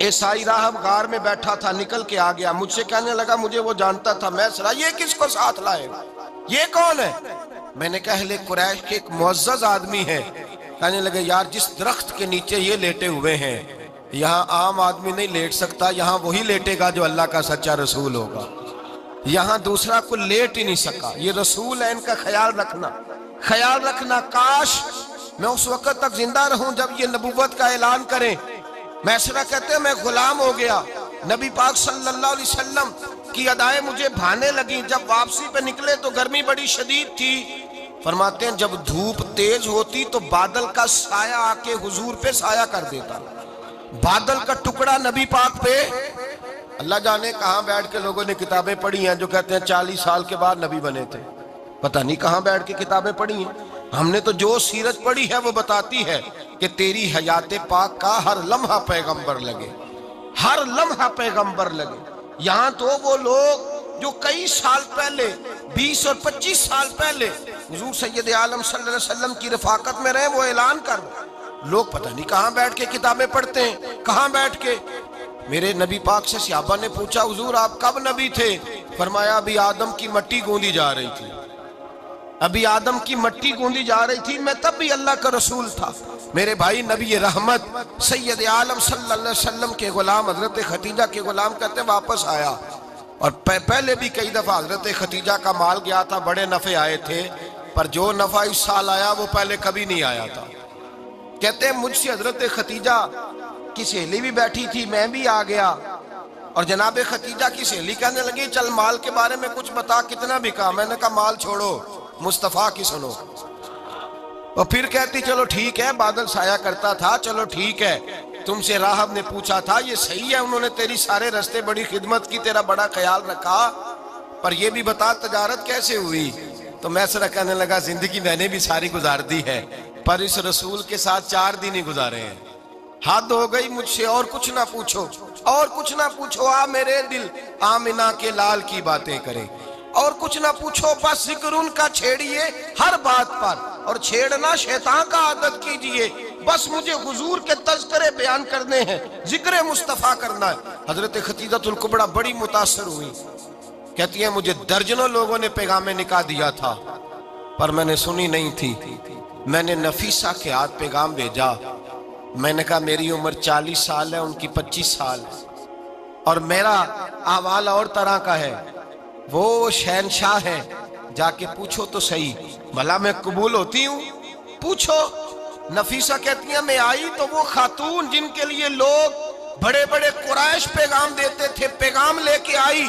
عیسائی راہب غار میں بیٹھا تھا، نکل کے آ گیا، مجھ سے کہنے لگا مجھے وہ جانتا تھا، میں سنا یہ کس کو ساتھ لائے، یہ کون ہے؟ میں نے کہا اہل قریش کے ایک معزز آدمی ہے۔ کہنے لگے یار جس درخت کے نیچے یہ لیٹے ہوئے ہیں یہاں عام آدمی نہیں لیٹ سکتا، یہاں وہی لیٹے گا جو اللہ کا سچا رسول ہوگا، یہاں دوسرا کوئی لیٹ ہی نہیں سکا، یہ رسول ہے، ان کا خیال رکھنا، کاش میں اس وقت تک زندہ رہوں جب یہ نبوت کا اعلان کریں۔ میسرہ کہتے ہیں میں غلام ہو گیا، نبی پاک صلی اللہ علیہ وسلم کی ادائیں مجھے بھانے لگیں، جب واپسی پہ نکلے تو گرمی بڑی شدید تھی، فرماتے ہیں جب دھوپ تیز ہوتی تو بادل کا سایہ آ کے حضور پہ سایہ کر دیتا، بادل کا ٹکڑا نبی پاک پہ، اللہ جانے کہاں بیٹھ کے لوگوں نے کتابیں پڑھی ہیں جو کہتے ہیں 40 سال کے بعد نبی بنے تھے، پتہ نہیں کہاں بیٹھ کے کتابیں پڑھی ہیں۔ ہم نے تو جو سیرت پڑھی ہے وہ بتاتی ہے کہ تیری حیات پاک کا ہر لمحہ پیغمبر لگے، ہر لمحہ پیغمبر لگے۔ یہاں تو وہ لوگ جو کئی سال پہلے 20 اور 25 سال پہلے حضور سید عالم صلی اللہ علیہ وسلم کی رفاقت میں رہے، وہ اعلان کر لوگ پتہ نہیں کہاں بیٹھ کے کتابیں پڑھتے ہیں، کہاں بیٹھ کے۔ میرے نبی پاک سے صحابہ نے پوچھا حضور آپ کب نبی تھے؟ فرمایا ابھی آدم کی مٹی گوندی جا رہی تھی، ابھی آدم کی مٹی گوندی جا رہی تھی، میں تب بھی اللہ کا رسول تھا۔ میرے بھائی نبی رحمت سید عالم صلی اللہ علیہ وسلم کے غلام حضرت خدیجہ کے غلام کہتے ہیں واپس آیا، اور پہلے بھی کئی دفعہ حضرت خدیجہ کا مال گیا تھا، بڑے نفع آئے تھے، پر جو نفع اس سال آیا وہ پہلے کبھی نہیں آیا تھا۔ کہتے ہیں مجھ سے حضرت خدیجہ کی سہیلی بھی بیٹھی تھی، میں بھی آ گیا، اور جناب خدیجہ کی سہیلی کہنے لگی چل مال کے بارے میں کچھ بتا، کتنا بکا؟ میں نے کہا مال چھوڑو، مصطفیٰ کی سنو۔ اور پھر کہتی چلو ٹھیک ہے، بادل سایہ کرتا تھا، چلو ٹھیک ہے، تم سے راہب نے پوچھا تھا یہ صحیح ہے، انہوں نے تیری سارے رستے بڑی خدمت کی، تیرا بڑا خیال رکھا، پر یہ بھی بتا تجارت کیسے ہوئی؟ تو میں سرا کہنے لگا زندگی میں نے بھی ساری گزار دی ہے، پر اس رسول کے ساتھ 4 دن ہی گزارے ہیں، حد ہو گئی مجھ سے، اور کچھ نہ پوچھو، اور کچھ نہ پوچھو، آ میرے دل آمنہ کے لال کی باتیں کرے، اور کچھ نہ پوچھو، بس ذکر ان کا چھیڑیے ہر بات پر، اور چھیڑنا شیطان کا عادت کیجئے، بس مجھے حضور کے تذکرے بیان کرنے ہیں، ذکر مصطفیٰ کرنا ہے۔ حضرت خدیجہ الکبریٰ بڑی متاثر ہوئی، کہتی ہیں مجھے درجنوں لوگوں نے پیغام نکاح دیا تھا پر میں نے سنی نہیں تھی، میں نے نفیسہ کے ہاتھ پیغام بھیجا، میں نے کہا میری عمر 40 سال ہے، ان کی 25 سال ہے، اور میرا احوال اور طرح کا ہے، وہ شہنشاہ ہیں، جا کے پوچھو تو صحیح، بھلا میں قبول ہوتی ہوں؟ پوچھو۔ نفیسہ کہتی ہیں میں آئی تو وہ خاتون جن کے لیے لوگ بڑے بڑے قریش پیغام دیتے تھے، پیغام لے کے آئی،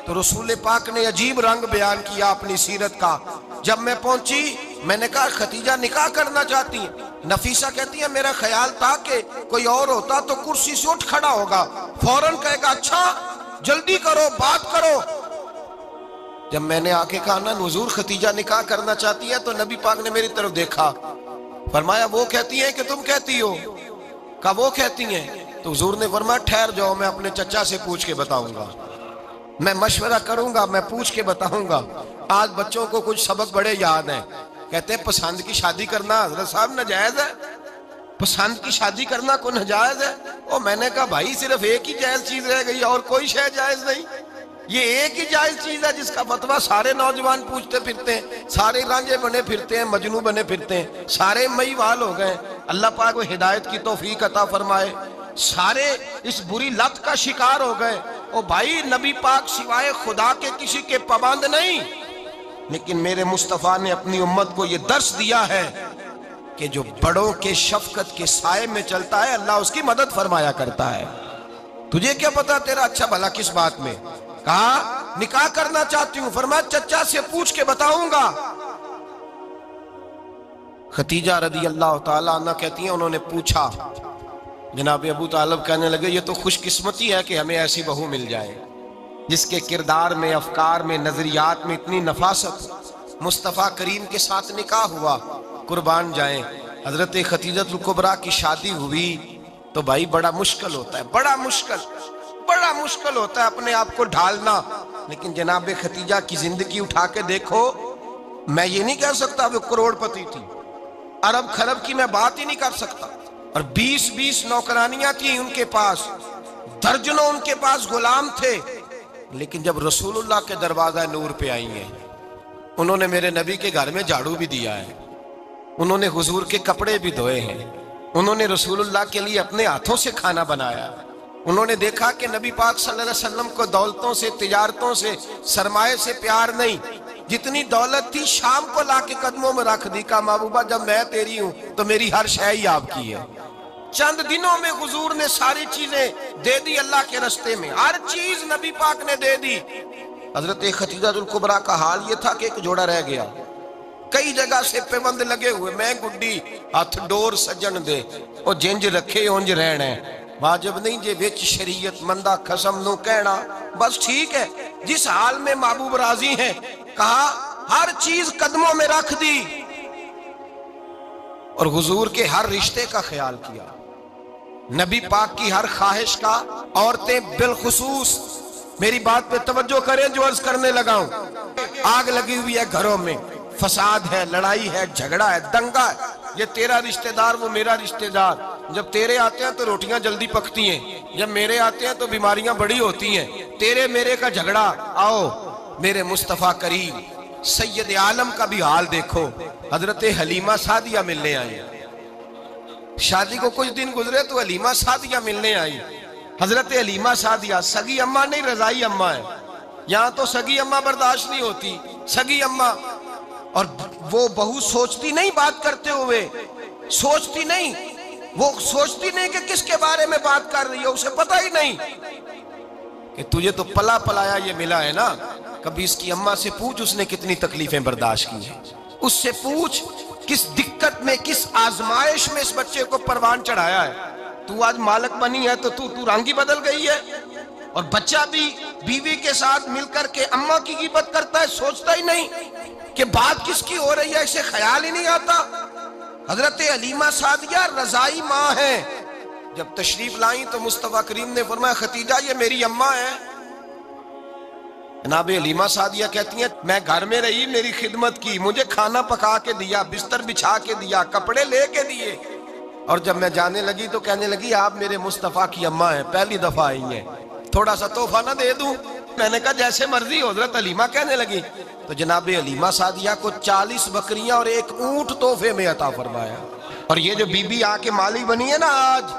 تو رسول پاک نے عجیب رنگ بیان کیا اپنی سیرت کا۔ جب میں پہنچی میں نے کہا خدیجہ نکاح کرنا چاہتی ہیں؟ نفیسہ کہتی ہے میرا خیال تھا کہ کوئی اور ہوتا تو کرسی سے اٹھ کھڑا ہوگا، فوراً کہے گا اچھا جلدی کرو بات کرو۔ جب میں نے آ کے کہا نا حضور خدیجہ نکاح کرنا چاہتی ہے، تو نبی پاک نے میری طرف دیکھا، فرمایا وہ کہتی ہیں کہ تم کہتی ہو؟ کہا وہ کہتی ہیں، تو حضور نے فرمایا ٹھہر جاؤ، میں اپنے چچا سے پوچھ کے بتاؤں گا، میں مشورہ کروں گا، میں پوچھ کے بتاؤں گا۔ آج بچوں کو کچھ سبق بڑے یاد ہیں، کہتے ہیں پسند کی شادی کرنا حضرت صاحب ناجائز ہے، پسند کی شادی کرنا کوئی ناجائز ہے؟ اور میں نے کہا بھائی صرف ایک ہی جائز چیز رہ گئی، اور کوئی شے جائز نہیں، یہ ایک ہی جائز چیز ہے جس کا فتویٰ سارے نوجوان پوچھتے پھرتے ہیں، سارے رانجے بنے پھرتے ہیں، مجنوں بنے پھرتے ہیں، سارے مئی وال ہو گئے، اللہ پاک وہ ہدایت کی توفیق عطا فرمائے، سارے اس بری لت کا شکار ہو گئے۔ اور بھائی نبی پاک سوائے خدا کے کسی کے پابند نہیں، لیکن میرے مصطفیٰ نے اپنی امت کو یہ درس دیا ہے کہ جو بڑوں کے شفقت کے سائے میں چلتا ہے اللہ اس کی مدد فرمایا کرتا ہے۔ تجھے کیا پتا تیرا اچھا بھلا کس بات میں؟ کہا نکاح کرنا چاہتی ہوں، فرمایا چچا سے پوچھ کے بتاؤں گا۔ خدیجہ رضی اللہ تعالیٰ عنہ کہتی ہیں انہوں نے پوچھا، جناب ابو طالب کہنے لگے یہ تو خوش قسمتی ہے کہ ہمیں ایسی بہو مل جائے جس کے کردار میں، افکار میں، نظریات میں اتنی نفاست ہو۔ مصطفیٰ کریم کے ساتھ نکاح ہوا، قربان جائیں۔ حضرت خدیجہ الکبریٰ کی شادی ہوئی تو بھائی بڑا مشکل ہوتا ہے، بڑا مشکل ہوتا ہے اپنے آپ کو ڈھالنا، لیکن جناب خدیجہ کی زندگی اٹھا کے دیکھو، میں یہ نہیں کہہ سکتا وہ کروڑ پتی تھی، ارب خرب کی میں بات ہی نہیں کر سکتا، اور 20 نوکرانیاں تھیں ان کے پاس، درجنوں ان کے پاس غلام تھے، لیکن جب رسول اللہ کے دروازہ نور پہ آئی ہیں، انہوں نے میرے نبی کے گھر میں جھاڑو بھی دیا ہے، انہوں نے حضور کے کپڑے بھی دھوئے ہیں، انہوں نے رسول اللہ کے لیے اپنے ہاتھوں سے کھانا بنایا، انہوں نے دیکھا کہ نبی پاک صلی اللہ علیہ وسلم کو دولتوں سے، تجارتوں سے، سرمایے سے پیار نہیں، جتنی دولت تھی شام کو لا کے قدموں میں رکھ دی، کہا محبوبہ جب میں تیری ہوں تو میری ہر شے ہی آپ کی ہے۔ چند دنوں میں حضور نے ساری چیزیں دے دی اللہ کے رستے میں، ہر چیز نبی پاک نے دے دی۔ حضرت خدیجہ الکبریٰ کا حال یہ تھا کہ ایک جوڑا رہ گیا، کئی جگہ سے پیوند لگے ہوئے، میں گڈی ہاتھ ڈور سجن دے، اور جنج رکھے اونج رہنا ہے، واجب نہیں جے وچ شریعت مندہ قسم نو کہنا، بس ٹھیک ہے جس حال میں محبوب راضی ہیں، کہا ہر چیز قدموں میں رکھ دی، اور حضور کے ہر رشتے کا خیال کیا، نبی پاک کی ہر خواہش کا۔ عورتیں بالخصوص میری بات پہ توجہ کریں جو عرض کرنے لگا ہوں، آگ لگی ہوئی ہے گھروں میں، فساد ہے، لڑائی ہے، جھگڑا ہے، دنگا ہے، یہ تیرا رشتہ دار وہ میرا رشتہ دار، جب تیرے آتے ہیں تو روٹیاں جلدی پکتی ہیں، جب میرے آتے ہیں تو بیماریاں بڑی ہوتی ہیں، تیرے میرے کا جھگڑا۔ آؤ میرے مصطفیٰ کریم سید عالم کا بھی حال دیکھو، حضرت حلیمہ سعدیہ ملنے آئی، شادی کو کچھ دن گزرے تو حلیمہ سعدیہ ملنے آئی۔ حضرت حلیمہ سعدیہ سگی اماں نہیں، رضائی اماں ہے، یہاں تو سگی اماں برداشت نہیں ہوتی، سگی اماں، اور وہ بہو سوچتی نہیں بات کرتے ہوئے، سوچتی نہیں، وہ سوچتی نہیں کہ کس کے بارے میں بات کر رہی ہے، اسے پتہ ہی نہیں کہ تجھے تو پلا پلایا یہ ملا ہے نا، کبھی اس کی اماں سے پوچھ اس نے کتنی تکلیفیں برداشت کی ہیں، اس سے پوچھ کس دقت میں، کس آزمائش میں اس بچے کو پروان چڑھایا ہے۔ تو آج مالک بنی ہے تو تو رنگ ہی بدل گئی ہے، اور بچہ بھی بیوی کے ساتھ مل کر کے اماں کی غیبت کرتا ہے، سوچتا ہی نہیں کہ بات کس کی ہو رہی ہے، اسے خیال ہی نہیں آتا۔ حضرت حلیمہ سعدیہ رضائی ماں ہے، جب تشریف لائیں تو مصطفیٰ کریم نے فرمایا خدیجہ یہ میری اماں ہے۔ جناب حلیمہ سعدیہ کہتی ہیں میں گھر میں رہی، میری خدمت کی، مجھے کھانا پکا کے دیا، بستر بچھا کے دیا، کپڑے لے کے دیے، اور جب میں جانے لگی تو کہنے لگی آپ میرے مصطفیٰ کی اماں ہیں، پہلی دفعہ آئی ہیں، تھوڑا سا تحفہ نہ دے دوں؟ میں نے کہا جیسے مرضی ہو۔ حضرت حلیمہ کہنے لگی تو جناب حلیمہ سعدیہ کو 40 بکریاں اور 1 اونٹ تحفے میں عطا فرمایا۔ اور یہ جو بی بی آ کے مالی بنی ہے نا، آج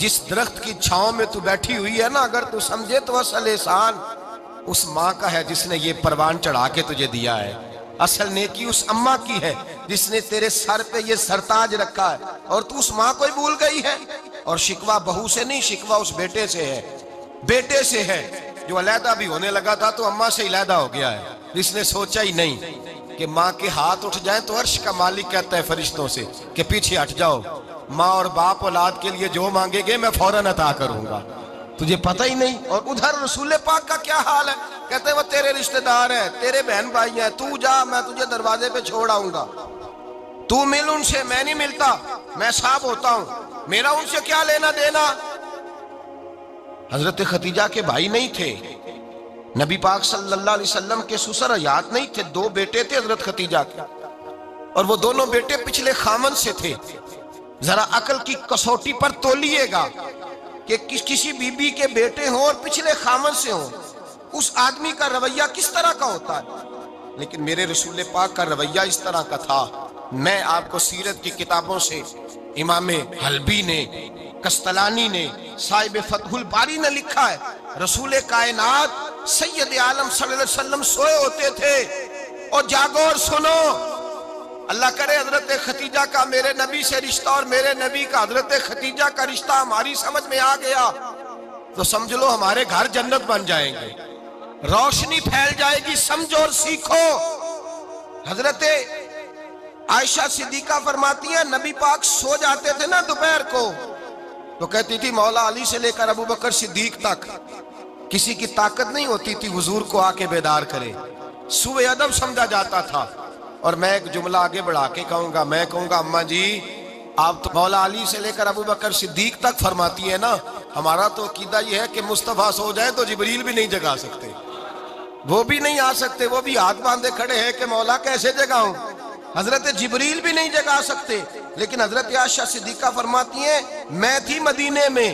جس درخت کی چھاؤں میں تو بیٹھی ہوئی ہے نا، اگر تو سمجھے تو اصل احسان اس ماں کا ہے جس نے یہ پروان چڑھا کے تجھے دیا ہے، اصل نیکی اس اماں کی ہے جس نے تیرے سر پہ یہ سرتاج رکھا ہے، اور تو اس ماں کو ہی بھول گئی ہے۔ اور شکوہ بہو سے نہیں، شکوہ اس بیٹے سے ہے، بیٹے سے ہے جو علیحدہ بھی ہونے لگا تھا تو اماں سے علیحدہ ہو گیا ہے، جس نے سوچا ہی نہیں کہ ماں کے ہاتھ اٹھ جائیں تو عرش کا مالک کہتا ہے فرشتوں سے کہ پیچھے ہٹ جاؤ، ماں اور باپ اولاد کے لیے جو مانگے گے میں فوراً عطا کروں گا، تجھے پتہ ہی نہیں۔ اور ادھر رسول پاک کا کیا حال ہے، کہتے ہیں وہ تیرے رشتہ دار ہیں، تیرے بہن بھائی ہیں، تو جا میں تجھے دروازے پہ چھوڑ آؤں گا، تو مل ان سے، میں نہیں ملتا، میں صاحب ہوتا ہوں، میرا ان سے کیا لینا دینا۔ حضرت خدیجہ کے بھائی نہیں تھے، نبی پاک صلی اللہ علیہ وسلم کے سسر حیات نہیں تھے، 2 بیٹے تھے حضرت خدیجہ کے، اور وہ دونوں بیٹے پچھلے خامن سے تھے۔ ذرا عقل کی کسوٹی پر تولیے گا کہ کسی بی بی کے بیٹے ہوں اور پچھلے خامن سے ہوں، اس آدمی کا رویہ کس طرح کا ہوتا ہے، لیکن میرے رسول پاک کا رویہ اس طرح کا تھا۔ میں آپ کو سیرت کی کتابوں سے امام حلبی نے، قسطلانی نے، صاحب فتح الباری نے لکھا ہے، رسول کائنات سید عالم صلی اللہ علیہ وسلم سوئے ہوتے تھے، اور جاگو اور سنو، اللہ کرے حضرت خدیجہ کا میرے نبی سے رشتہ اور میرے نبی کا حضرت خدیجہ کا رشتہ ہماری سمجھ میں آ گیا تو سمجھ لو ہمارے گھر جنت بن جائیں گے، روشنی پھیل جائے گی، سمجھو اور سیکھو۔ حضرت عائشہ صدیقہ فرماتی ہیں نبی پاک سو جاتے تھے نا دوپہر کو تو کہتی تھی مولا علی سے لے کر ابو بکر صدیق تک کسی کی طاقت نہیں ہوتی تھی حضور کو آ کے بیدار کرے، سوء ادب سمجھا جاتا تھا۔ اور میں ایک جملہ آگے بڑھا کے کہوں گا، میں کہوں گا اماں جی آپ تو مولا علی سے لے کر ابو بکر صدیق تک فرماتی ہے نا، ہمارا تو عقیدہ یہ ہے کہ مصطفیٰ سو جائے تو جبریل بھی نہیں جگا سکتے، وہ بھی نہیں آ سکتے، وہ بھی ہاتھ باندھے کھڑے ہیں کہ مولا کیسے جگاؤں، حضرت جبریل بھی نہیں جگا سکتے۔ لیکن حضرت عائشہ صدیقہ فرماتی ہیں میں تھی مدینے میں،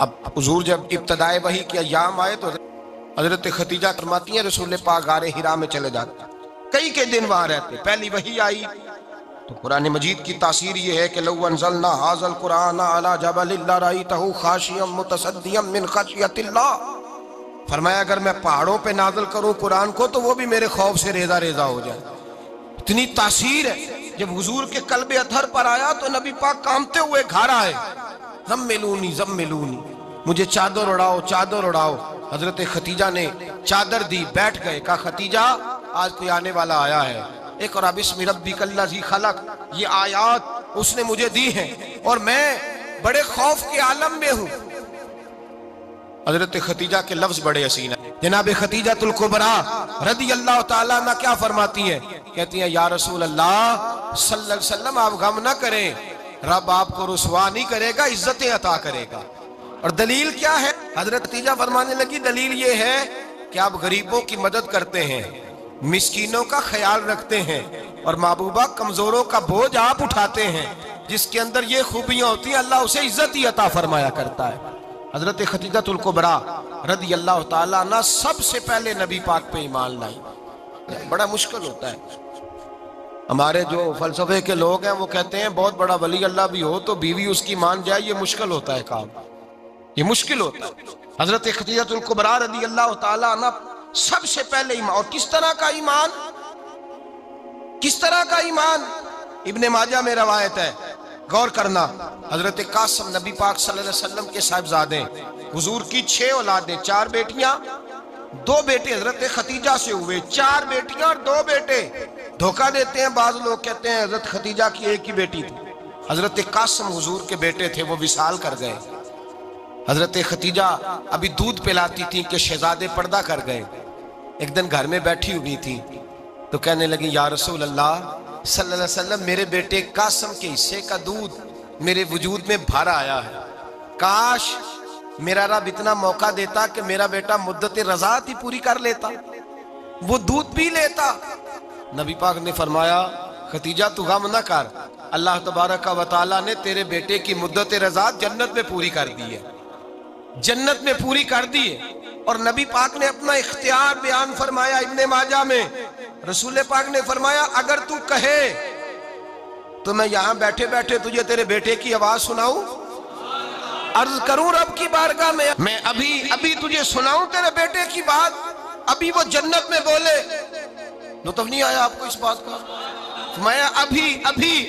اب حضور جب ابتدائے وحی کے ایام آئے تو حضرت خدیجہ فرماتی ہیں رسول پاک غار حرا میں چلے جاتے، کئی کے دن وہاں رہتے۔ پہلی وحی آئی تو قرآن مجید کی تاثیر یہ ہے کہ لو انزلنا ھذا القرآن علی جبل لرأیتہ خاشعا متصدعا من خشیۃ اللہ، فرمایا اگر میں پہاڑوں پہ نازل کروں قرآن کو تو وہ بھی میرے خوف سے ریزہ ریزہ ہو جائے۔ اتنی تاثیر ہے۔ جب حضور کے قلب اطہر پر آیا تو نبی پاک کانپتے ہوئے گھر آئے، زملونی زملونی، مجھے چادر اڑاؤ چادر اڑاؤ۔ حضرت خدیجہ نے چادر دی، بیٹھ گئے، کہا خدیجہ آج کوئی آنے والا آیا ہے، اقرأ بسم ربک الذی خلق، یہ آیات اس نے مجھے دی ہیں اور میں بڑے خوف کے عالم میں ہوں۔ حضرت خدیجہ کے لفظ بڑے حسین ہیں۔ جناب خدیجہ الکبریٰ رضی اللہ تعالیٰ عنہ کیا فرماتی ہیں؟ کہتی ہیں یا رسول اللہ صلی اللہ علیہ وسلم آپ غم نہ کریں، رب آپ کو رسوا نہیں کرے گا، عزتیں عطا کرے گا۔ اور دلیل کیا ہے؟ حضرت خدیجہ فرمانے لگی دلیل یہ ہے کہ آپ غریبوں کی مدد کرتے ہیں، مسکینوں کا خیال رکھتے ہیں، اور محبوبہ کمزوروں کا بوجھ آپ اٹھاتے ہیں۔ جس کے اندر یہ خوبیاں ہوتی ہیں اللہ اسے عزت ہی عطا فرمایا کرتا ہے۔ حضرت خدیجہ الکبریٰ رضی اللہ تعالیٰ عنہ سب سے پہلے نبی پاک پہ ایمان لائی۔ بڑا مشکل ہوتا ہے، ہمارے جو فلسفے کے لوگ ہیں وہ کہتے ہیں بہت بڑا ولی اللہ بھی ہو تو بیوی اس کی مان جائے، یہ مشکل ہوتا ہے کام، یہ مشکل ہوتا ہے۔ حضرت خدیجہ الکبریٰ رضی اللہ تعالیٰ عنہ سب سے پہلے ایمان، اور کس طرح کا ایمان؟ کس طرح کا ایمان؟ ابن ماجہ میں روایت ہے، غور کرنا، حضرت قاسم نبی پاک صلی اللہ علیہ وسلم کے صاحبزادے، حضور کی 6 اولادیں، 4 بیٹیاں 2 بیٹے حضرت خدیجہ سے ہوئے، 4 بیٹیاں اور 2 بیٹے۔ دھوکہ دیتے ہیں بعض لوگ، کہتے ہیں حضرت خدیجہ کی ایک ہی بیٹی تھی۔ حضرت قاسم حضور کے بیٹے تھے، وہ وصال کر گئے۔ حضرت خدیجہ ابھی دودھ پلاتی تھی کہ شہزادے پردہ کر گئے۔ ایک دن گھر میں بیٹھی ہوئی تھی تو کہنے لگی یا رسول اللہ صلی اللہ علیہ وسلم میرے بیٹے قاسم کے حصے کا دودھ میرے وجود میں بھر آیا ہے، کاش میرا رب اتنا موقع دیتا کہ میرا بیٹا مدت رضاعت ہی پوری کر لیتا، وہ دودھ پی لیتا۔ نبی پاک نے فرمایا خدیجہ تو غم نہ کر، اللہ تبارک و تعالیٰ نے تیرے بیٹے کی مدت رضاعت جنت میں پوری کر دی ہے، جنت میں پوری کر دی ہے۔ اور نبی پاک نے اپنا اختیار بیان فرمایا ابن ماجہ میں، رسول پاک نے فرمایا اگر تو کہے تو میں یہاں بیٹھے بیٹھے تجھے تیرے بیٹے کی آواز سناؤں، عرض کروں رب کی بارگاہ میں ابھی تجھے سناؤں تیرے بیٹے کی بات، ابھی وہ جنت میں بولے۔ لطف نہیں آیا آپ کو اس بات کا؟ میں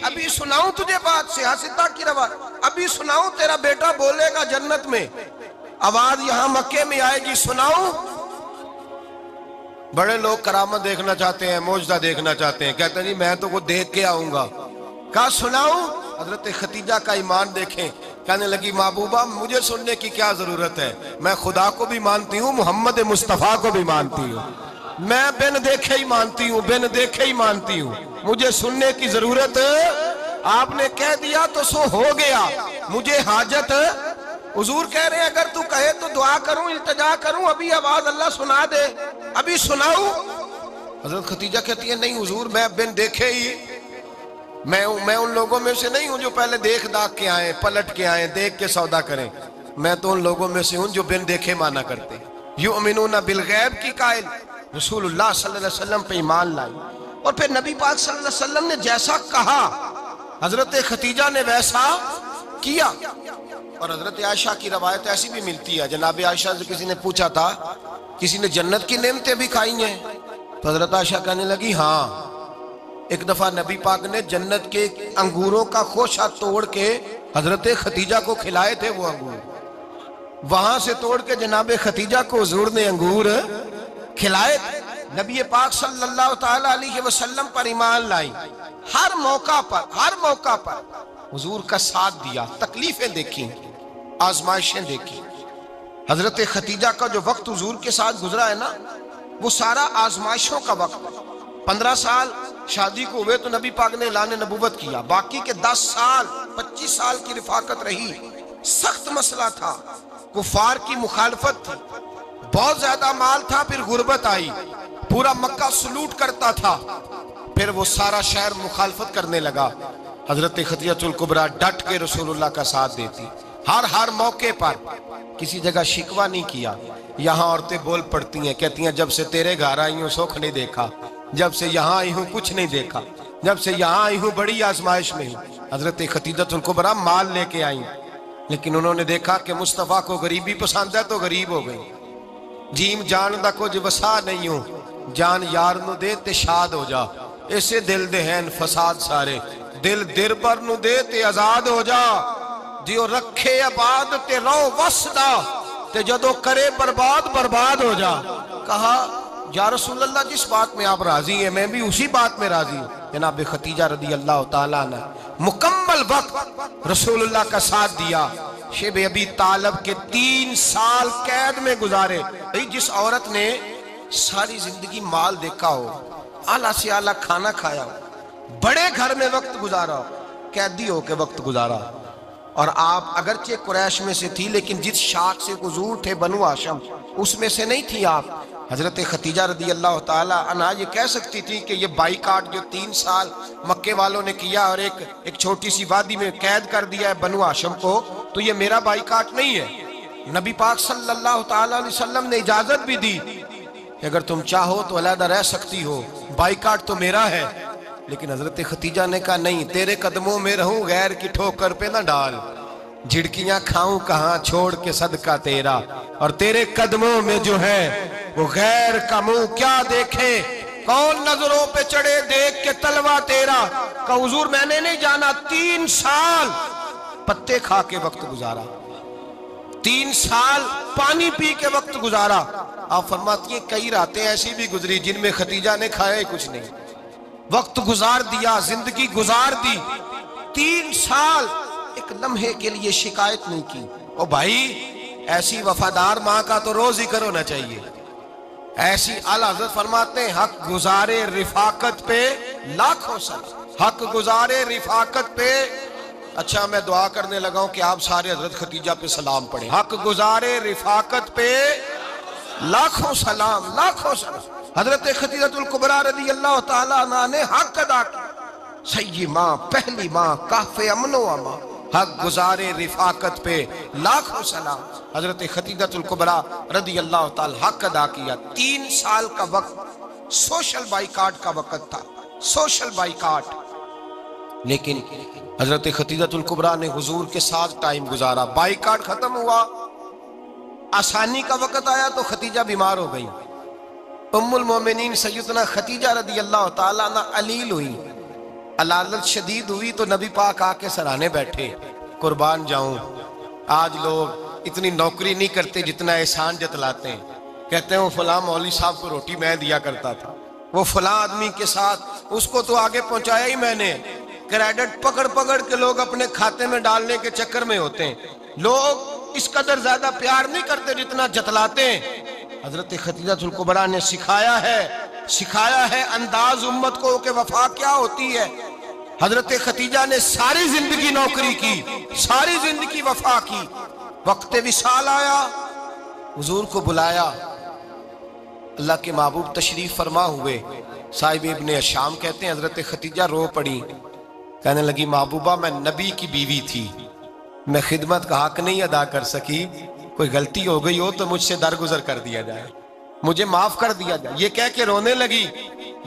ابھی سناؤں تجھے بات، سیاستہ کی روایت، ابھی سناؤں تیرا بیٹا بولے گا جنت میں، آواز یہاں مکے میں آئے گی، سناؤں؟ بڑے لوگ کرامت دیکھنا چاہتے ہیں، معجزہ دیکھنا چاہتے ہیں، کہتے ہیں جی میں تو وہ دیکھ کے آؤں گا۔ کہا سناؤں؟ حضرت خدیجہ کا ایمان دیکھیں، کہنے لگی محبوبہ مجھے سننے کی کیا ضرورت ہے، میں خدا کو بھی مانتی ہوں، محمد مصطفیٰ کو بھی مانتی ہوں، میں بن دیکھے ہی مانتی ہوں، بن دیکھے ہی مانتی ہوں، مجھے سننے کی ضرورت آپ نے کہہ دیا تو سو ہو گیا، مجھے حاجت۔ حضور کہہ رہے ہیں اگر تو کہے تو دعا کروں، التجا کروں، ابھی آواز اللہ سنا دے، ابھی سناؤں؟ حضرت خدیجہ کہتی ہے نہیں حضور میں بن دیکھے ہی، میں ان لوگوں میں سے نہیں ہوں جو پہلے دیکھ داکھ کے آئیں، پلٹ کے آئیں، دیکھ کے سودا کریں، میں تو ان لوگوں میں سے ہوں جو بن دیکھے مانا کرتے ہیں۔ یؤمنون بالغیب کی قائل رسول اللہ صلی اللہ علیہ وسلم پہ ایمان لائی، اور پھر نبی پاک صلی اللہ علیہ وسلم نے جیسا کہا حضرت خدیجہ نے ویسا کیا۔ اور حضرت عائشہ کی روایت ایسی بھی ملتی ہے، جناب عائشہ سے کسی نے پوچھا تھا کسی نے جنت کی نعمتیں بھی کھائی ہیں؟ تو حضرت عائشہ کہنے لگی ہاں، ایک دفعہ نبی پاک نے جنت کے انگوروں کا خوشہ توڑ کے حضرت خدیجہ کو کھلائے تھے، وہ انگور وہاں سے توڑ کے جناب خدیجہ کو حضور نے انگور کھلائے تھے۔ نبی پاک صلی اللہ تعالیٰ علیہ وسلم پر ایمان لائی، ہر موقع پر حضور کا ساتھ دیا، تکلیفیں دیکھیں، آزمائشیں دیکھیں۔ حضرت خدیجہ کا جو وقت حضور کے ساتھ گزرا ہے نا، وہ سارا آزمائشوں کا وقت۔ 15 سال شادی کو ہوئے تو نبی پاک نے اعلان نبوت کیا، باقی کے 10 سال 25 سال کی رفاقت رہی، سخت مسئلہ تھا، کفار کی مخالفت تھی، بہت زیادہ مال تھا، پھر غربت آئی، پورا مکہ سلوٹ کرتا تھا، پھر وہ سارا شہر مخالفت کرنے لگا۔ حضرت خدیجہ الکبریٰ ڈٹ کے رسول اللہ کا ساتھ دیتی، ہر موقع پر کسی جگہ شکوہ نہیں کیا۔ یہاں عورتیں بول پڑتی ہیں، کہتی ہیں جب سے تیرے گھر آئی ہوں سکھ نہیں دیکھا، جب سے یہاں آئی ہوں کچھ نہیں دیکھا، جب سے یہاں آئی ہوں بڑی آزمائش میں ہوں۔ حضرت خدیجہ الکبریٰ مال لے کے آئیں، لیکن انہوں نے دیکھا کہ مصطفیٰ کو غریبی پسند ہے تو غریب ہو گئی۔ جیم جان دا کچھ وسا نہیں ہوں، جان یار نو دے تے شاد ہو جا، اسے دل دے ہیں فساد سارے، دل دربر نو دے تے آزاد ہو جا، دیو رکھے آباد تے رو وسدا تے جدو کرے برباد برباد ہو جا۔ کہا یا رسول اللہ جس بات میں آپ راضی ہیں میں بھی اسی بات میں راضی ہوں۔ جناب خدیجہ رضی اللہ تعالیٰ نے مکمل وقت رسول اللہ کا ساتھ دیا۔ شیب ابی طالب کے 3 سال قید میں گزارے۔ جس عورت نے ساری زندگی مال دیکھا ہو، اعلیٰ سے اعلیٰ کھانا کھایا ہو، بڑے گھر میں وقت گزارا ہو، قیدی ہو کے وقت گزارا، اور آپ اگرچہ قریش میں سے تھی لیکن جس شاخ سے حضور تھے بنو ہاشم اس میں سے نہیں تھی آپ۔ حضرت خدیجہ رضی اللہ تعالی عنہا یہ کہہ سکتی تھی کہ یہ بائیکاٹ جو 3 سال مکے والوں نے کیا اور ایک چھوٹی سی وادی میں قید کر دیا ہے بنو ہاشم کو، تو یہ میرا بائیکاٹ نہیں ہے۔ نبی پاک صلی اللہ تعالی علیہ وسلم نے اجازت بھی دی کہ اگر تم چاہو تو علیحدہ رہ سکتی ہو، بائیکاٹ تو میرا ہے۔ لیکن حضرت خدیجہ نے کہا نہیں، تیرے قدموں میں رہوں غیر کی ٹھوکر پہ نہ ڈال، جھڑکیاں کھاؤں کہاں چھوڑ کے صدقہ تیرا، اور تیرے قدموں میں جو ہے وہ غیر کا منہ کیا دیکھے، کون نظروں پہ چڑھے دیکھ کے تلوہ تیرا۔ کہ حضور میں نے نہیں جانا، 3 سال پتے کھا کے وقت گزارا، 3 سال پانی پی کے وقت گزارا۔ آپ فرماتی ہیں کئی راتیں ایسی بھی گزری جن میں خدیجہ نے کھایا ہی کچھ نہیں، وقت گزار دیا، زندگی گزار دی۔ 3 سال ایک لمحے کے لیے شکایت نہیں کی۔ او بھائی ایسی وفادار ماں کا تو روز ذکر ہونا چاہیے۔ ایسی اعلیٰ حضرت فرماتے ہیں حق گزارے رفاقت پہ لاکھوں سلام، حق گزارے رفاقت پہ۔ اچھا میں دعا کرنے لگا ہوں کہ آپ سارے حضرت خدیجہ پہ سلام پڑھیں۔ حق گزارے رفاقت پہ لاکھوں سلام، لاکھوں سلام۔ حضرت خدیجہ الکبریٰ رضی اللہ تعالیٰ عنہ نے حق ادا کیا، سیدی ماں، پہلی ماں، کہف امن و امان، حق گزارے رفاقت پہ لاکھوں سلام۔ حضرت خدیجہ الکبریٰ رضی اللہ تعالیٰ حق ادا کیا۔ 3 سال کا وقت سوشل بائیکاٹ کا وقت تھا، سوشل بائیکاٹ، لیکن حضرت خدیجہ الکبریٰ نے حضور کے ساتھ ٹائم گزارا۔ بائیکاٹ ختم ہوا، آسانی کا وقت آیا تو خدیجہ بیمار ہو گئی۔ ام المومنین سیدنا خدیجہ رضی اللہ تعالیٰ عنہ علیل ہوئی، علالت شدید ہوئی تو نبی پاک آ کے سرانے بیٹھے۔ قربان جاؤں آج لوگ اتنی نوکری نہیں کرتے جتنا احسان جتلاتے ہیں، کہتے ہیں وہ فلاں مولوی صاحب کو روٹی میں دیا کرتا تھا، وہ فلاں آدمی کے ساتھ اس کو تو آگے پہنچایا ہی میں نے۔ کریڈٹ پکڑ پکڑ کے لوگ اپنے کھاتے میں ڈالنے کے چکر میں ہوتے ہیں، لوگ اس قدر زیادہ پیار نہیں کرتے جتنا جتلاتے ہیں۔ حضرت خدیجہ الکبریٰ نے سکھایا ہے انداز امت کو کہ وفا کیا ہوتی ہے۔ حضرت خدیجہ نے ساری زندگی نوکری کی، ساری زندگی وفا کی۔ وقت وصال آیا، حضور کو بلایا، اللہ کے محبوب تشریف فرما ہوئے۔ صاحب ابن الشام کہتے ہیں حضرت خدیجہ رو پڑی، کہنے لگی محبوبہ میں نبی کی بیوی تھی، میں خدمت کا حق نہیں ادا کر سکی، کوئی غلطی ہو گئی ہو تو مجھ سے درگزر کر دیا جائے، مجھے معاف کر دیا جائے۔ یہ کہہ کے رونے لگی۔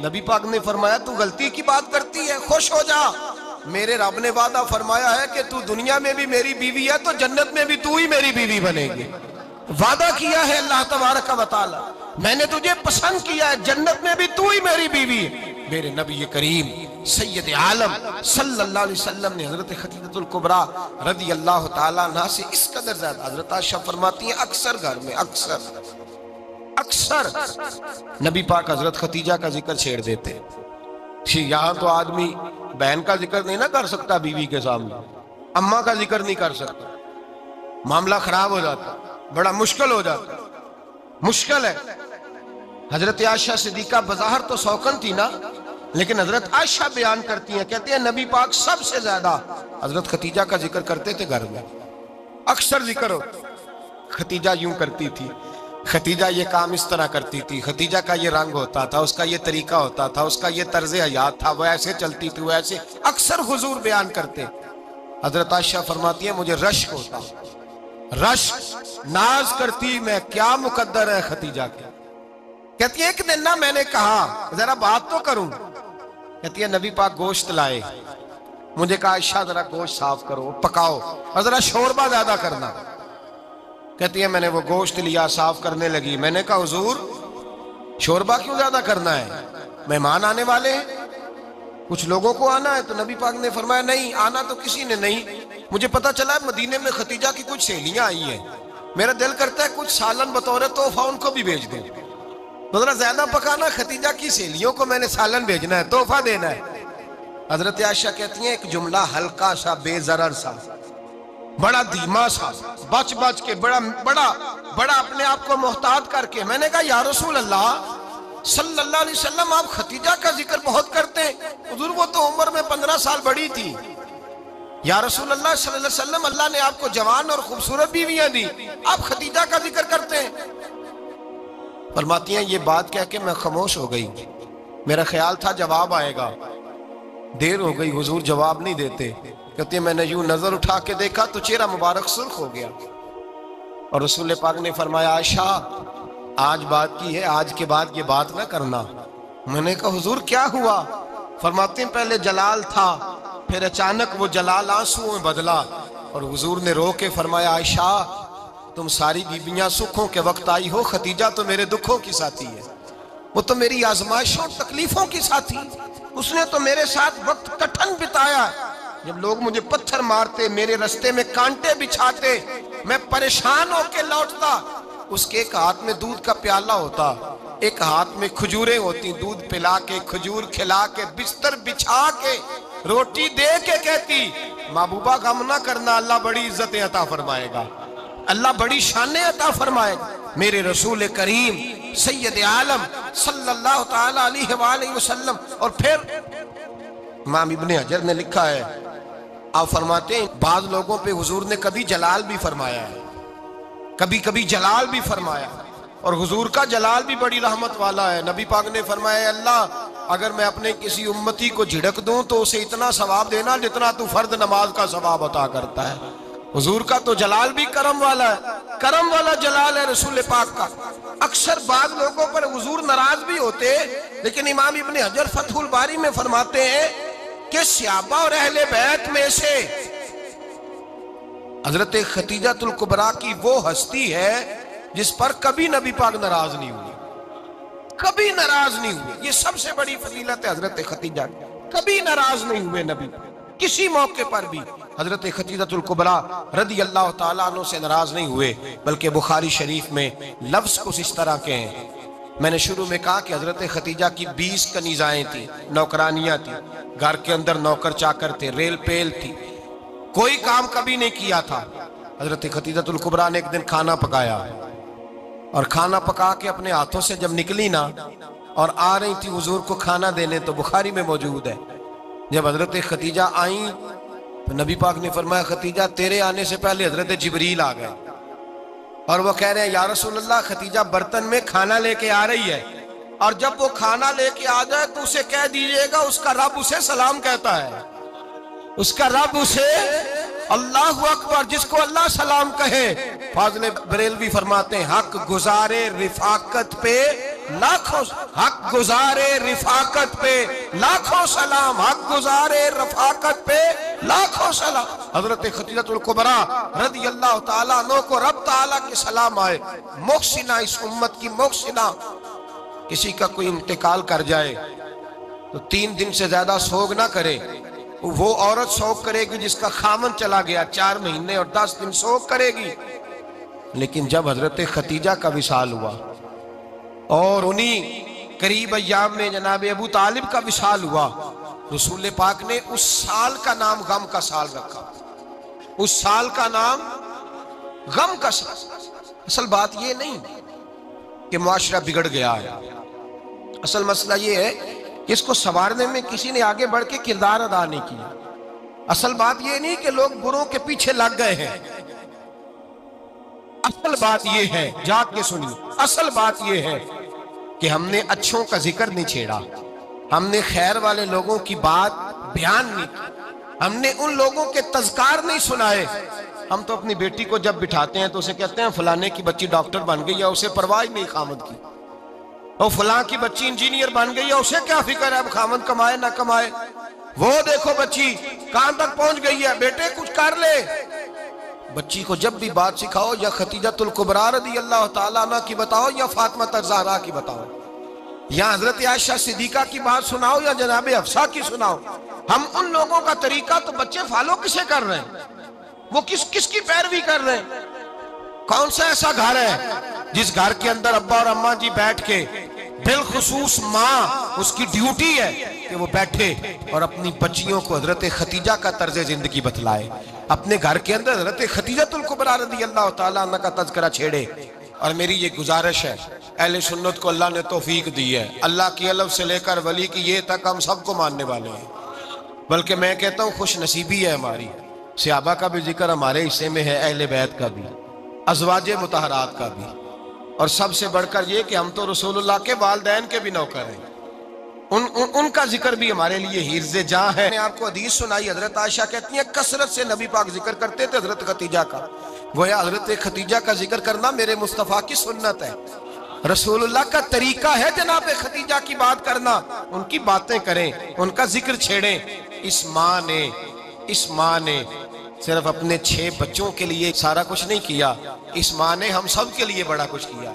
نبی پاک نے فرمایا تو غلطی کی بات کرتی ہے، خوش ہو جا، میرے رب نے وعدہ فرمایا ہے کہ تو دنیا میں بھی میری بیوی ہے تو جنت میں بھی تو ہی میری بیوی بنے گی۔ وعدہ کیا ہے اللہ تبارک و تعالی، میں نے تجھے پسند کیا ہے، جنت میں بھی تو ہی میری بیوی ہے۔ میرے نبی کریم سید عالم صلی اللہ علیہ وسلم نے حضرت خدیجہ الکبریٰ رضی اللہ تعالیٰ عنہ سے اس قدر زیادہ، حضرت عائشہ فرماتی ہیں اکثر گھر میں اکثر نبی پاک حضرت خدیجہ کا ذکر چھیڑ دیتے۔ یہاں تو آدمی بہن کا ذکر نہیں نہ کر سکتا بیوی کے سامنے، اماں کا ذکر نہیں کر سکتا، معاملہ خراب ہو جاتا، بڑا مشکل ہو جاتا، مشکل ہے۔ حضرت عائشہ صدیقہ بظاہر تو سوکن تھی نا، لیکن حضرت عائشہ بیان کرتی ہیں، کہتے ہیں نبی پاک سب سے زیادہ حضرت خدیجہ کا ذکر کرتے تھے گھر میں، اکثر ذکر ہو۔ خدیجہ یوں کرتی تھی، خدیجہ یہ کام اس طرح کرتی تھی، خدیجہ کا یہ رنگ ہوتا تھا، اس کا یہ طریقہ ہوتا تھا، اس کا یہ طرز حیات تھا، وہ ایسے چلتی تھی، وہ ایسے، اکثر حضور بیان کرتے۔ حضرت عائشہ فرماتی ہے مجھے رشک ہوتا، رشک، ناز کرتی میں کیا مقدر ہے خدیجہ کے۔ کہتی ہے ایک دن نا میں نے کہا ذرا بات تو کروں، کہتی ہے نبی پاک گوشت لائے، مجھے کہا عائشہ ذرا گوشت صاف کرو، پکاؤ اور ذرا شوربہ زیادہ کرنا۔ کہتی ہے میں نے وہ گوشت لیا، صاف کرنے لگی، میں نے کہا حضور شوربہ کیوں زیادہ کرنا ہے، مہمان آنے والے ہیں، کچھ لوگوں کو آنا ہے۔ تو نبی پاک نے فرمایا نہیں آنا تو کسی نے نہیں، مجھے پتا چلا ہے مدینے میں خدیجہ کی کچھ سہیلیاں آئی ہیں، میرا دل کرتا ہے کچھ سالن بطور تحفہ ان کو بھی بھیج دوں، تو ذرا زیادہ پکانا، خدیجہ کی سہیلیوں کو میں نے سالن بھیجنا ہے، تحفہ دینا ہے۔ حضرت عائشہ کہتی ہیں ایک جملہ ہلکا سا، بے ضرر سا، بڑا دھیما سا، بچ بچ کے، بڑا اپنے آپ کو محتاط کر کے، میں نے کہا یا رسول اللہ صلی اللہ علیہ وسلم آپ خدیجہ کا ذکر بہت کرتے ہیں، حضور وہ تو عمر میں 15 سال بڑی تھی۔ یا رسول اللہ صلی اللہ علیہ وسلم اللہ نے آپ کو جوان اور خوبصورت بیویاں دی، آپ خدیجہ کا ذکر کرتے ہیں۔ فرماتی ہیں یہ بات کہہ کے میں خاموش ہو گئی، میرا خیال تھا جواب آئے گا، دیر ہو گئی حضور جواب نہیں دیتے۔ کہتے ہیں میں نے یوں نظر اٹھا کے دیکھا تو چہرہ مبارک سرخ ہو گیا، اور رسول پاک نے فرمایا عائشہ آج بات کی ہے، آج کے بعد یہ بات نہ کرنا۔ میں نے کہا حضور کیا ہوا؟ فرماتے ہیں پہلے جلال تھا، پھر اچانک وہ جلال آنسوں میں بدلا، اور حضور نے رو کے فرمایا عائشہ تم ساری بیویاں سکھوں کے وقت آئی ہو، خدیجہ تو میرے دکھوں کی ساتھی ہے، وہ تو میری آزمائشوں تکلیفوں کی ساتھی، اس نے تو میرے ساتھ وقت کٹھن بتایا، جب لوگ مجھے پتھر مارتے، میرے رستے میں کانٹے بچھاتے، میں پریشان ہو کے لوٹتا، اس کے ایک ہاتھ میں دودھ کا پیالہ ہوتا، ایک ہاتھ میں کھجوریں ہوتی، دودھ پلا کے، کھجور کھلا کے، بستر بچھا کے، روٹی دے کے کہتی محبوبہ غم نہ کرنا، اللہ بڑی عزتیں عطا فرمائے گا، اللہ بڑی شانیں عطا فرمائے گا۔ میرے رسول کریم سید عالم صلی اللہ تعالی علیہ وآلہ وسلم۔ اور پھر امام ابن حجر نے لکھا ہے، آپ فرماتے ہیں بعض لوگوں پہ حضور نے کبھی جلال بھی فرمایا ہے، کبھی کبھی جلال بھی فرمایا، اور حضور کا جلال بھی بڑی رحمت والا ہے۔ نبی پاک نے فرمایا اللہ اگر میں اپنے کسی امتی کو جھڑک دوں تو اسے اتنا ثواب دینا جتنا تو فرض نماز کا ثواب عطا کرتا ہے۔ حضور کا تو جلال بھی کرم والا ہے، کرم والا جلال ہے رسول پاک کا۔ اکثر بعض لوگوں پر حضور ناراض بھی ہوتے، لیکن امام ابن حجر فتح الباری میں فرماتے ہیں کہ صحابہ اور اہل بیت میں سے حضرت خدیجہ الکبریٰ کی وہ ہستی ہے جس پر کبھی نبی پاک ناراض نہیں ہوئے، کبھی ناراض نہیں ہوئے۔ یہ سب سے بڑی فضیلت ہے حضرت خدیجہ، کبھی ناراض نہیں ہوئے نبی، کسی موقع پر بھی حضرت خدیجہ الکبریٰ رضی اللہ تعالیٰ عنہ سے ناراض نہیں ہوئے، بلکہ بخاری شریف میں لفظ کچھ اس طرح کے ہیں۔ میں نے شروع میں کہا کہ حضرت خدیجہ کی 20 کنیزائیں تھیں، نوکرانیاں تھیں، گھر کے اندر نوکر چاکر تھے، ریل پیل تھی، کوئی کام کبھی نہیں کیا تھا۔ حضرت خدیجہ الکبریٰ نے ایک دن کھانا پکایا، اور کھانا پکا کے اپنے ہاتھوں سے جب نکلی نا اور آ رہی تھی حضور کو کھانا دینے، تو بخاری میں موجود ہے جب حضرت خدیجہ آئیں تو نبی پاک نے فرمایا خدیجہ تیرے آنے سے پہلے حضرت جبریل آ گئے، اور وہ کہہ رہے ہیں یا رسول اللہ خدیجہ برتن میں کھانا لے کے آ رہی ہے، اور جب وہ کھانا لے کے آ جائے تو اسے کہہ دیجئے گا اس کا رب اسے سلام کہتا ہے، اس کا رب اسے اللہ اکبر، جس کو اللہ سلام کہے۔ فاضل بریلوی فرماتے ہیں حق گزارے رفاقت پہ لاکھوں، حق گزارے رفاقت پہ لاکھوں سلام، حق گزارے رفاقت پہ لاکھوں سلام۔ حضرت خدیجہ الکبریٰ رضی اللہ تعالیٰ عنہ کو رب تعالیٰ کے سلام آئے، محسنہ، اس امت کی محسنہ۔ کسی کا کوئی انتقال کر جائے تو 3 دن سے زیادہ سوگ نہ کرے، وہ عورت سوگ کرے گی جس کا خامن چلا گیا، 4 مہینے اور 10 دن سوگ کرے گی۔ لیکن جب حضرت خدیجہ کا وصال ہوا اور انہی قریب ایام میں جناب ابو طالب کا وصال ہوا، رسول پاک نے اس سال کا نام غم کا سال رکھا، اس سال کا نام غم کا سال۔ اصل بات یہ نہیں کہ معاشرہ بگڑ گیا ہے، اصل مسئلہ یہ ہے کہ اس کو سنوارنے میں کسی نے آگے بڑھ کے کردار ادا نہیں کیا۔ اصل بات یہ نہیں کہ لوگ بروں کے پیچھے لگ گئے ہیں، اصل بات یہ ہے، جاگ کے سنیے، اصل بات یہ ہے کہ ہم نے اچھوں کا ذکر نہیں چھیڑا، ہم نے خیر والے لوگوں کی بات بیان نہیں کی، ہم نے ان لوگوں کے تذکار نہیں سنائے۔ ہم تو اپنی بیٹی کو جب بٹھاتے ہیں تو اسے کہتے ہیں فلانے کی بچی ڈاکٹر بن گئی ہے، اسے پرواہ نہیں خامد کی، اور فلاں کی بچی انجینئر بن گئی ہے، اسے کیا فکر ہے اب خامد کمائے نہ کمائے، وہ دیکھو بچی کہاں تک پہنچ گئی ہے، بیٹے کچھ کر لے۔ بچی کو جب بھی بات سکھاؤ یا خدیجہ الکبریٰ رضی اللہ تعالیٰ عنہ کی بتاؤ یا فاطمہ الزہراء کی بتاؤ، یا حضرت عائشہ صدیقہ کی بات سناؤ یا جناب حفصہ کی سناؤ۔ ہم ان لوگوں کا طریقہ تو بچے فالو کسے کر رہے ہیں، وہ کس کی پیروی کر رہے ہیں؟ کون سا ایسا گھر ہے جس گھر کے اندر ابا اور اماں جی بیٹھ کے، بالخصوص ماں اس کی ڈیوٹی ہے کہ وہ بیٹھے اور اپنی بچیوں کو حضرت خدیجہ کا طرز زندگی بتلائے، اپنے گھر کے اندر حضرت خدیجہ الکبریٰ رضی اللہ تعالیٰ عنہ کا تذکرہ چھیڑے۔ اور میری یہ گزارش ہے، اہل سنت کو اللہ نے توفیق دی ہے، اللہ کی الف سے لے کر ولی کی یہ تک ہم سب کو ماننے والے ہیں، بلکہ میں کہتا ہوں خوش نصیبی ہے ہماری، صحابہ کا بھی ذکر ہمارے حصے میں ہے، اہل بیت کا بھی، ازواج مطہرات کا بھی، اور سب سے بڑھ کر یہ کہ ہم تو رسول اللہ کے والدین کے بھی نوکر ہیں، ان کا ذکر بھی ہمارے لیے حرز جاں ہے۔ میں نے آپ کو حدیث سنائی، حضرت عائشہ کہتی ہیں کثرت سے نبی پاک ذکر کرتے تھے حضرت خدیجہ کا، گویا حضرت خدیجہ کا ذکر کرنا میرے مصطفیٰ کی سنت ہے، رسول اللہ کا طریقہ ہے جناب خدیجہ کی بات کرنا، ان کی باتیں کریں، ان کا ذکر چھیڑیں۔ اس ماں نے صرف اپنے 6 بچوں کے لیے سارا کچھ نہیں کیا، اس ماں نے ہم سب کے لیے بڑا کچھ کیا،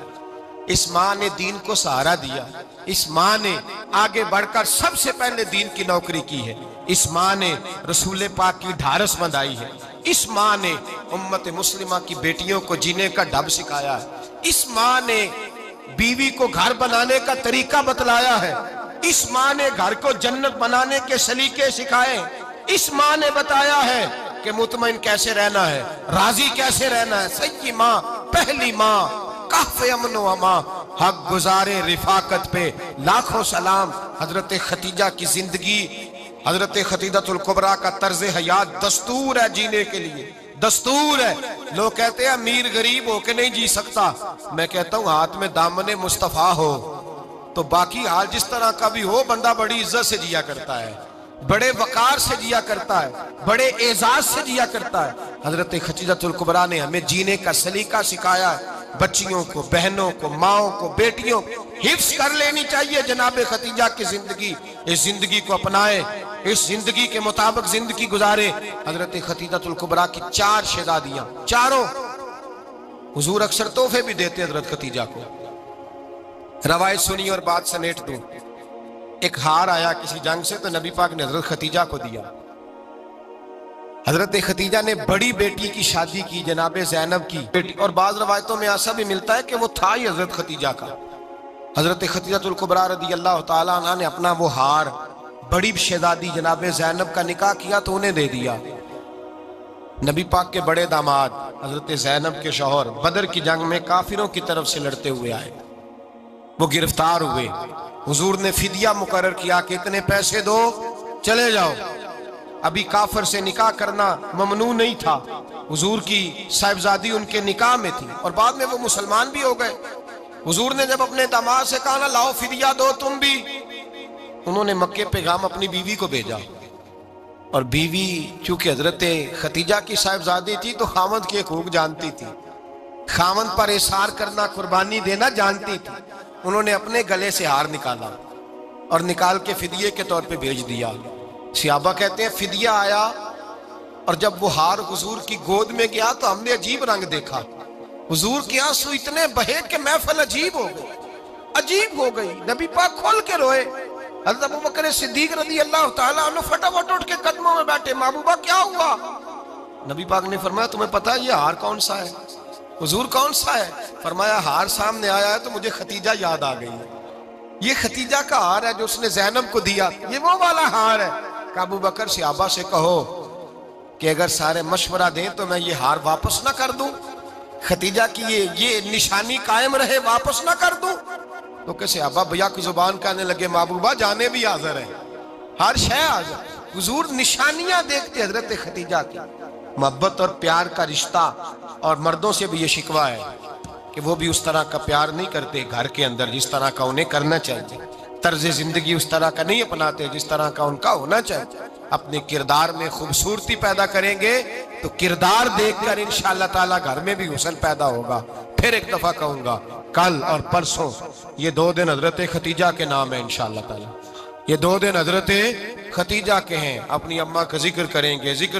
اس ماں نے دین کو سہارا دیا، اس ماں نے آگے بڑھ کر سب سے پہلے دین کی نوکری کی ہے، اس ماں نے رسول پاک کی ڈھارس بندھائی ہے، اس ماں نے امت مسلمہ کی بیٹیوں کو جینے کا ڈھب سکھایا ہے، اس ماں نے بیوی کو گھر بنانے کا طریقہ بتلایا ہے، اس ماں نے گھر کو جنت بنانے کے سلیقے سکھائے، اس ماں نے بتایا ہے کہ مطمئن کیسے رہنا ہے، راضی کیسے رہنا ہے۔ سیدی ماں، پہلی ماں، کہف امن و امان، حق گزارے رفاقت پہ لاکھوں سلام۔ حضرت خدیجہ کی زندگی، حضرت خدیجہ الکبریٰ کا طرز حیات دستور ہے جینے کے لیے، دستور ہے۔ لوگ کہتے ہیں امیر غریب ہو کے نہیں جی سکتا، میں کہتا ہوں ہاتھ میں دامن مصطفیٰ ہو تو باقی حال جس طرح کا بھی ہو بندہ بڑی عزت سے جیا کرتا ہے، بڑے وقار سے جیا کرتا ہے، بڑے اعزاز سے جیا کرتا ہے۔ حضرت خدیجہ الکبریٰ نے ہمیں جینے کا سلیقہ سکھایا ہے، بچیوں کو، بہنوں کو، ماؤں کو، بیٹیوں حفظ کر لینی چاہیے جناب خدیجہ کی زندگی، اس زندگی کو اپنائیں، اس زندگی کے مطابق زندگی گزارے۔ حضرت خدیجہ الکبریٰ کی 4 شہزادیاں، چاروں حضور اکثر تحفے بھی دیتے حضرت خدیجہ کو۔ روایت سنی اور بات سمیٹ دوں، ایک ہار آیا کسی جنگ سے تو نبی پاک نے حضرت خدیجہ کو دیا۔ حضرت خدیجہ نے بڑی بیٹی کی شادی کی، جناب زینب کی بیٹی، اور بعض روایتوں میں ایسا بھی ملتا ہے کہ وہ تھا ہی حضرت خدیجہ کا۔ حضرت خدیجہ الکبریٰ رضی اللہ تعالیٰ عنہ نے اپنا وہ ہار بڑی شہزادی جناب زینب کا نکاح کیا تو انہیں دے دیا۔ نبی پاک کے بڑے داماد حضرت زینب کے شوہر بدر کی جنگ میں کافروں کی طرف سے لڑتے ہوئے آئے، وہ گرفتار ہوئے، حضور نے فدیہ مقرر کیا کہ اتنے پیسے دو چلے جاؤ۔ ابھی کافر سے نکاح کرنا ممنوع نہیں تھا، حضور کی صاحبزادی ان کے نکاح میں تھی اور بعد میں وہ مسلمان بھی ہو گئے۔ حضور نے جب اپنے داماد سے کہا نا لاؤ فدیہ دو تم بھی، انہوں نے مکے پیغام اپنی بیوی کو بھیجا، اور بیوی چونکہ حضرت خدیجہ کی صاحبزادی تھی تو خاوند کے حقوق جانتی تھی، خاوند پر احسار کرنا، قربانی دینا جانتی تھی۔ انہوں نے اپنے گلے سے ہار نکالا اور نکال کے فدیے کے طور پہ بھیج دیا۔ صحابہ کہتے ہیں فدیہ آیا اور جب وہ ہار حضور کی گود میں گیا تو ہم نے عجیب رنگ دیکھا، حضور کے آنسو اتنے بہے کہ محفل عجیب ہو گئی، نبی پاک کھول کے روئے۔ حضرت ابوبکر صدیق رضی اللہ تعالیٰ عنہ فٹافٹ اٹھ کے قدموں میں بیٹھے، محبوبہ کیا ہوا؟ نبی پاک نے فرمایا تمہیں پتہ ہے یہ ہار کون سا ہے؟ حضور کون سا ہے؟ فرمایا ہار سامنے آیا ہے تو مجھے خدیجہ یاد آ گئی ہے، یہ خدیجہ کا ہار ہے جو اس نے زینب کو دیا، یہ وہ والا ہار ہے۔ کہ ابوبکر صحابہ سے کہو کہ اگر سارے مشورہ دیں تو میں یہ ہار واپس نہ کر دوں، خدیجہ کی یہ نشانی قائم رہے واپس نہ کر دوں؟ تو کہ صحابہ بھیا کی زبان کہنے لگے محبوبہ جانے بھی حاضر ہے، ہر شے حاضر۔ حضور نشانیاں دیکھتے حضرت خدیجہ کی، محبت اور پیار کا رشتہ، اور مردوں سے بھی یہ شکوہ ہے کہ وہ بھی اس طرح کا پیار نہیں کرتے گھر کے اندر جس طرح کا انہیں کرنا چاہیے، طرز زندگی اس طرح کا نہیں اپناتے جس طرح کا ان کا ہونا چاہیے۔ اپنے کردار میں خوبصورتی پیدا کریں گے تو کردار دیکھ کر انشاءاللہ تعالیٰ گھر میں بھی حسن پیدا ہوگا۔ پھر ایک دفعہ کہوں گا، کل اور پرسوں یہ 2 دن حضرت ختیجہ کے نام ہے انشاءاللہ تعالیٰ، یہ 2 دن حضرت ختیجہ کے ہیں۔ اپنی اماں کا ذکر کریں گے، ذکر